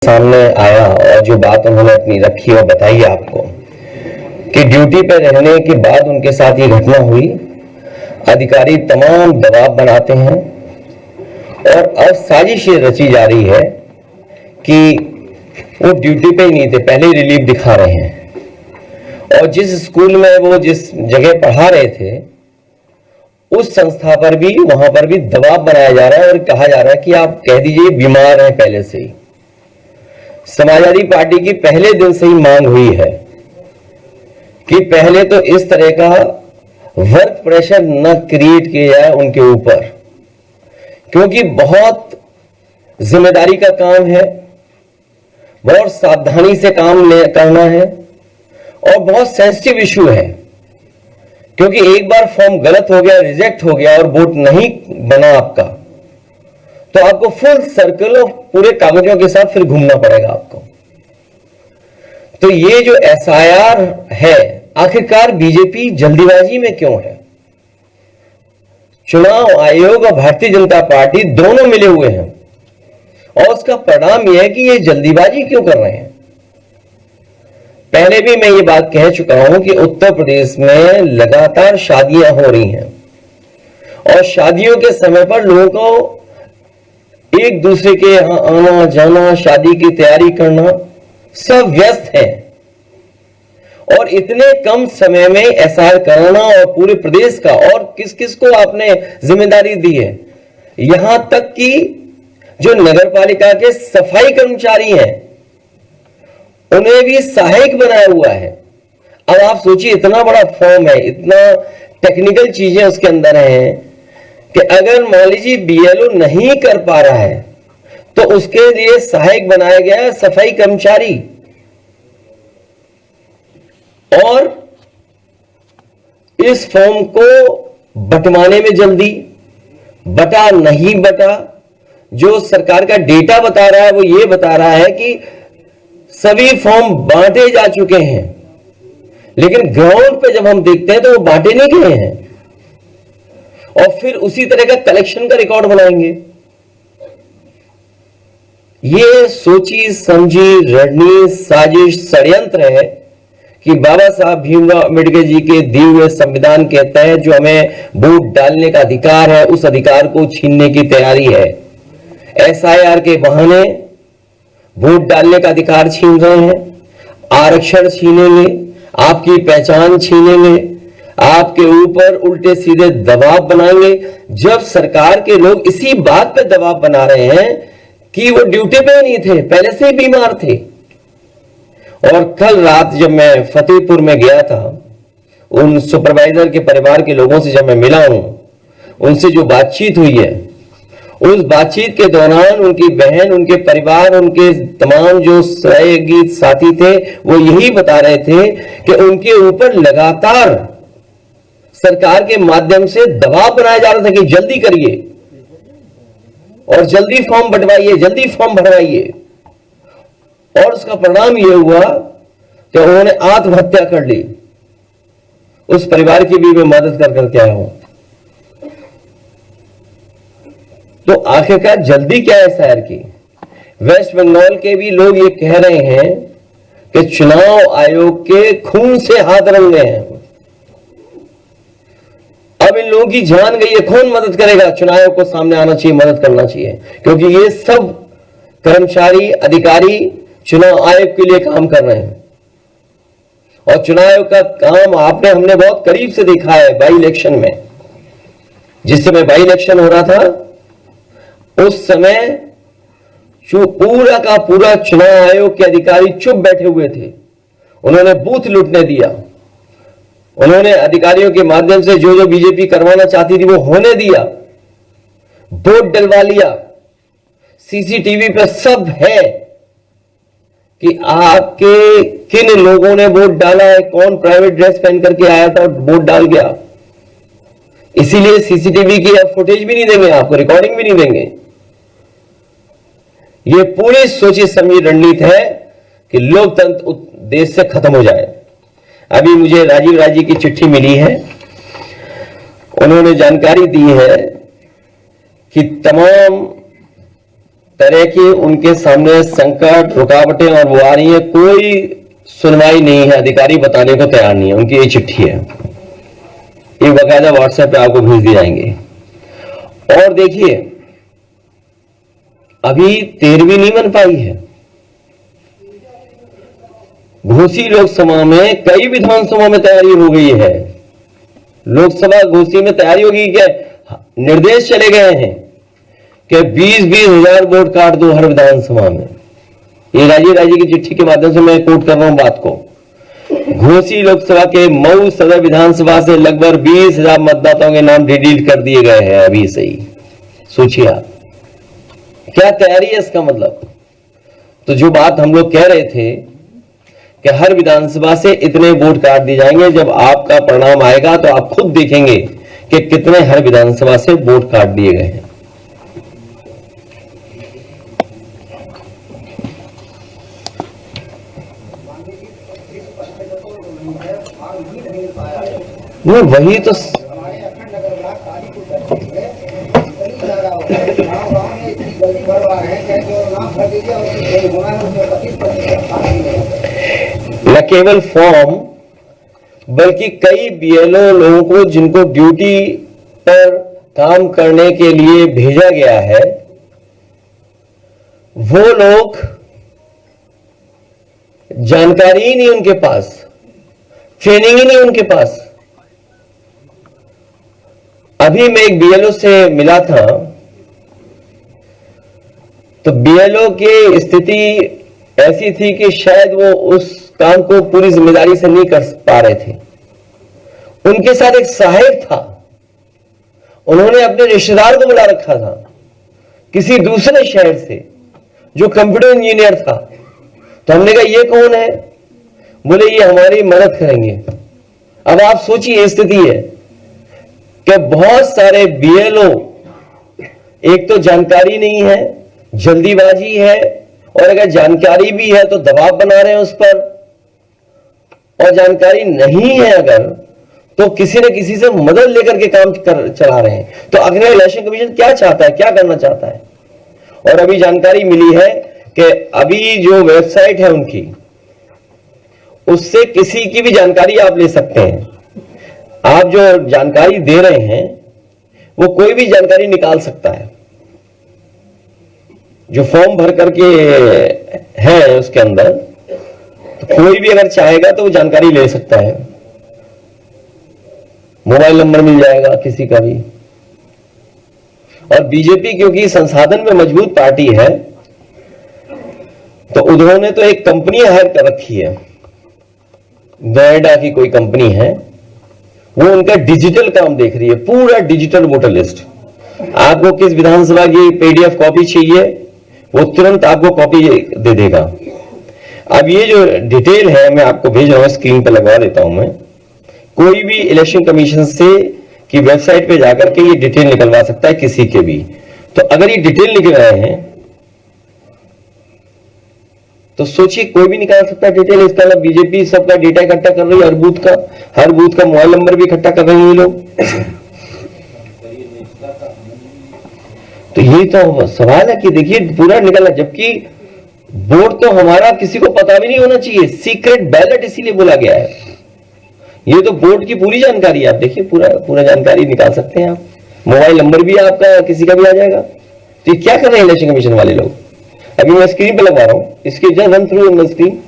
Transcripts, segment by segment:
सामने आया और जो बात उन्होंने अपनी रखी और बताई आपको कि ड्यूटी पे रहने के बाद उनके साथ ये घटना हुई। अधिकारी तमाम दबाव बनाते हैं और अब साजिश ये रची जा रही है कि वो ड्यूटी पे ही नहीं थे, पहले ही रिलीफ दिखा रहे हैं और जिस स्कूल में वो जिस जगह पढ़ा रहे थे उस संस्था पर भी, वहां पर भी दबाव बनाया जा रहा है और कहा जा रहा है कि आप कह दीजिए बीमार हैं पहले से ही। समाजवादी पार्टी की पहले दिन से ही मांग हुई है कि पहले तो इस तरह का वर्क प्रेशर न क्रिएट किया जाए उनके ऊपर, क्योंकि बहुत जिम्मेदारी का काम है, बहुत सावधानी से काम करना है और बहुत सेंसिटिव इशू है, क्योंकि एक बार फॉर्म गलत हो गया, रिजेक्ट हो गया और वोट नहीं बना आपका, तो आपको फुल सर्कल और पूरे कागजों के साथ फिर घूमना पड़ेगा आपको। तो ये जो एसआईआर है, आखिरकार बीजेपी जल्दीबाजी में क्यों है? चुनाव आयोग और भारतीय जनता पार्टी दोनों मिले हुए हैं और उसका परिणाम यह है कि ये जल्दीबाजी क्यों कर रहे हैं। पहले भी मैं ये बात कह चुका हूं कि उत्तर प्रदेश में लगातार शादियां हो रही हैं और शादियों के समय पर लोगों को एक दूसरे के यहां आना जाना, शादी की तैयारी करना, सब व्यस्त है और इतने कम समय में एसआईआर कराना और पूरे प्रदेश का, और किस किस को आपने जिम्मेदारी दी है, यहां तक कि जो नगर पालिका के सफाई कर्मचारी हैं उन्हें भी सहायक बनाया हुआ है। अब आप सोचिए, इतना बड़ा फॉर्म है, इतना टेक्निकल चीजें उसके अंदर हैं कि अगर मान लीजिए बीएलओ नहीं कर पा रहा है तो उसके लिए सहायक बनाया गया है सफाई कर्मचारी। और इस फॉर्म को बंटवाने में जल्दी, बटा नहीं बटा, जो सरकार का डेटा बता रहा है वो ये बता रहा है कि सभी फॉर्म बांटे जा चुके हैं, लेकिन ग्राउंड पे जब हम देखते हैं तो वो बांटे नहीं गए हैं और फिर उसी तरह का कलेक्शन का रिकॉर्ड बनाएंगे। ये सोची समझी रणनीति, साजिश, षड्यंत्र है कि बाबा साहब भीमराव अम्बेडकर जी के दिए हुए संविधान के तहत जो हमें वोट डालने का अधिकार है, उस अधिकार को छीनने की तैयारी है। एसआईआर के बहाने वोट डालने का अधिकार छीन रहे हैं, आरक्षण छीनेंगे, आपकी पहचान छीनेंगे, आपके ऊपर उल्टे सीधे दबाव बनाएंगे। जब सरकार के लोग इसी बात पे दबाव बना रहे हैं कि वो ड्यूटी पे नहीं थे, पहले से ही बीमार थे। और कल रात जब मैं फतेहपुर में गया था, उन सुपरवाइजर के परिवार के लोगों से जब मैं मिला हूं, उनसे जो बातचीत हुई है, उस बातचीत के दौरान उनकी बहन, उनके परिवार, उनके तमाम जो सहयोगी साथी थे वो यही बता रहे थे कि उनके ऊपर लगातार सरकार के माध्यम से दबाव बनाया जा रहा था कि जल्दी करिए और जल्दी फॉर्म बंटवाइए, जल्दी फॉर्म भरवाइए। और उसका परिणाम यह हुआ कि उन्होंने आत्महत्या कर ली। उस परिवार की भी मैं मदद कर करके आया हूं। तो आखिरकार जल्दी क्या है एसआईआर की? वेस्ट बंगाल के भी लोग ये कह रहे हैं कि चुनाव आयोग के खून से हाथ रंग गए हैं। अब इन लोगों की जान गई है, कौन मदद करेगा? चुनाव आयोग को सामने आना चाहिए, मदद करना चाहिए, क्योंकि ये सब कर्मचारी, अधिकारी चुनाव आयोग के लिए काम कर रहे हैं और चुनाव आयोग का काम हमने बहुत करीब से देखा है। बाई इलेक्शन में, जिस समय बाई इलेक्शन हो रहा था, उस समय जो पूरा का पूरा चुनाव आयोग के अधिकारी चुप बैठे हुए थे, उन्होंने बूथ लूटने दिया, उन्होंने अधिकारियों के माध्यम से जो जो बीजेपी करवाना चाहती थी वो होने दिया, वोट डलवा लिया। सीसीटीवी पे सब है कि आपके किन लोगों ने वोट डाला है, कौन प्राइवेट ड्रेस पहन करके आया था और वोट डाल गया। इसीलिए सीसीटीवी की फुटेज भी नहीं देंगे आपको, रिकॉर्डिंग भी नहीं देंगे। यह पूरी सोची समझी रणनीति है कि लोकतंत्र देश से खत्म हो जाए। अभी मुझे राजीव राय जी की चिट्ठी मिली है, उन्होंने जानकारी दी है कि तमाम तरह की उनके सामने संकट, रुकावटें और वो आ रही है, कोई सुनवाई नहीं है, अधिकारी बताने को तैयार नहीं है। उनकी ये चिट्ठी है, ये बकायदा व्हाट्सएप पे आपको भेज दिए जाएंगे। और देखिए, अभी 13वीं नहीं बन पाई है। घोसी लोकसभा में कई विधानसभा में तैयारी हो गई है। लोकसभा घोसी में तैयारी होगी, क्या निर्देश चले गए हैं कि 20-20 हजार वोट काट दो हर विधानसभा में। ये राजीव राजी की चिट्ठी के माध्यम से मैं कोट कर रहा हूं बात को। घोसी लोकसभा के मऊ सदर विधानसभा से लगभग 20,000 मतदाताओं के नाम डिलीट कर दिए गए हैं अभी से ही। सोचिए आप क्या तैयारी है इसका मतलब। तो जो बात हम लोग कह रहे थे कि हर विधानसभा से इतने वोट काट दिए जाएंगे, जब आपका परिणाम आएगा तो आप खुद देखेंगे कि कितने हर विधानसभा से वोट काट दिए गए हैं। नहीं, वही तो न केवल फॉर्म बल्कि कई बीएलओ लोगों को जिनको ड्यूटी पर काम करने के लिए भेजा गया है, वो लोग जानकारी ही नहीं उनके पास, ट्रेनिंग ही नहीं उनके पास। अभी मैं एक बीएलओ से मिला था, तो बीएलओ की स्थिति ऐसी थी कि शायद वो उस काम को पूरी जिम्मेदारी से नहीं कर पा रहे थे। उनके साथ एक सहायक था, उन्होंने अपने रिश्तेदार को बुला रखा था किसी दूसरे शहर से जो कंप्यूटर इंजीनियर था। तो हमने कहा ये कौन है? बोले ये हमारी मदद करेंगे। अब आप सोचिए स्थिति है कि बहुत सारे बीएलओ, एक तो जानकारी नहीं है, जल्दीबाजी है, और अगर जानकारी भी है तो दबाव बना रहे हैं उस पर, और जानकारी नहीं है अगर तो किसी न किसी से मदद लेकर के काम चला रहे हैं। तो अग्रणी इलेक्शन कमीशन क्या चाहता है, क्या करना चाहता है? और अभी जानकारी मिली है कि अभी जो वेबसाइट है उनकी, उससे किसी की भी जानकारी आप ले सकते हैं। आप जो जानकारी दे रहे हैं वो कोई भी जानकारी निकाल सकता है। जो फॉर्म भर करके है उसके अंदर, तो कोई भी अगर चाहेगा तो वो जानकारी ले सकता है। मोबाइल नंबर मिल जाएगा किसी का भी। और बीजेपी क्योंकि संसाधन में मजबूत पार्टी है, तो उन्होंने तो एक कंपनी हायर कर रखी है, नोएडा की कोई कंपनी है, वो उनका डिजिटल काम देख रही है, पूरा डिजिटल वोटर लिस्ट। आपको किस विधानसभा की पीडीएफ कॉपी चाहिए, वो तुरंत आपको कॉपी दे देगा। अब ये जो डिटेल है मैं आपको भेज रहा हूं, स्क्रीन पर लगवा देता हूं मैं। कोई भी इलेक्शन कमीशन से की वेबसाइट पे जाकर के ये डिटेल निकलवा सकता है किसी के भी। तो अगर ये डिटेल निकल रहे हैं तो सोचिए कोई भी निकाल सकता है डिटेल। इसका मतलब बीजेपी सबका डेटा इकट्ठा कर रही है, हर बूथ का मोबाइल नंबर भी इकट्ठा कर रहे हैं ये लोग। तो ये तो सवाल है कि देखिए पूरा निकलना, जबकि वोट तो हमारा किसी को पता भी नहीं होना चाहिए, सीक्रेट बैलेट इसीलिए बोला गया है। ये तो बोर्ड की पूरी जानकारी, आप देखिए पूरा जानकारी निकाल सकते हैं आप। मोबाइल नंबर भी आपका किसी का भी आ जाएगा। तो ये क्या कर रहे हैं इलेक्शन कमीशन वाले लोग? अभी मैं स्क्रीन पे लगवा रहा हूं, इसके just run through in the screen.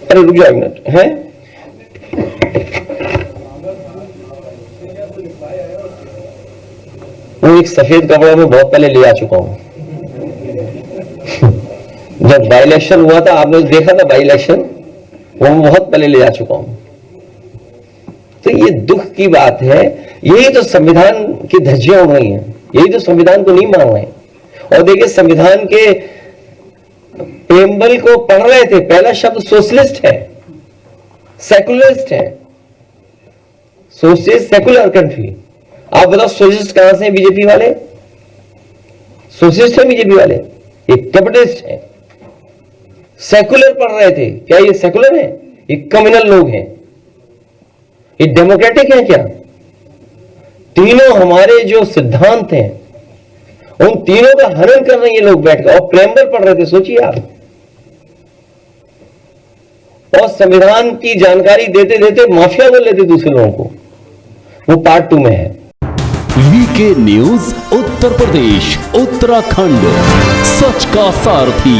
अरे रुक जाओ एक मिनट है। वो एक सफेद कपड़ा में बहुत पहले ले आ चुका हूं। जब बाई इलेक्शन हुआ था, आपने देखा था बाई इलेक्शन, वो बहुत पहले ले आ चुका हूं। तो ये दुख की बात है, यही तो संविधान की धज्जियां उड़ रही हैं, यही तो संविधान को नहीं मान रहे हैं। और देखिए संविधान के प्रेम्बल को पढ़ रहे थे, पहला शब्द सोशलिस्ट है, सेकुलरिस्ट है। Socialist secular country. आप बताओ सोशलिस्ट कहां से हैं बीजेपी वाले? सोशलिस्ट है बीजेपी वाले, ये कैपिटलिस्ट है। सेकुलर पढ़ रहे थे, क्या ये सेकुलर है? ये कम्युनल लोग हैं, ये डेमोक्रेटिक है क्या? तीनों हमारे जो सिद्धांत हैं उन तीनों का हनन कर रहे हैं ये लोग बैठकर, और प्रेम्बल पढ़ रहे थे, सोचिए आप। और संविधान की जानकारी देते देते माफिया बोल लेते दूसरे लोगों को। वो पार्ट 2 में है। वीके न्यूज उत्तर प्रदेश उत्तराखंड, सच का सारथी।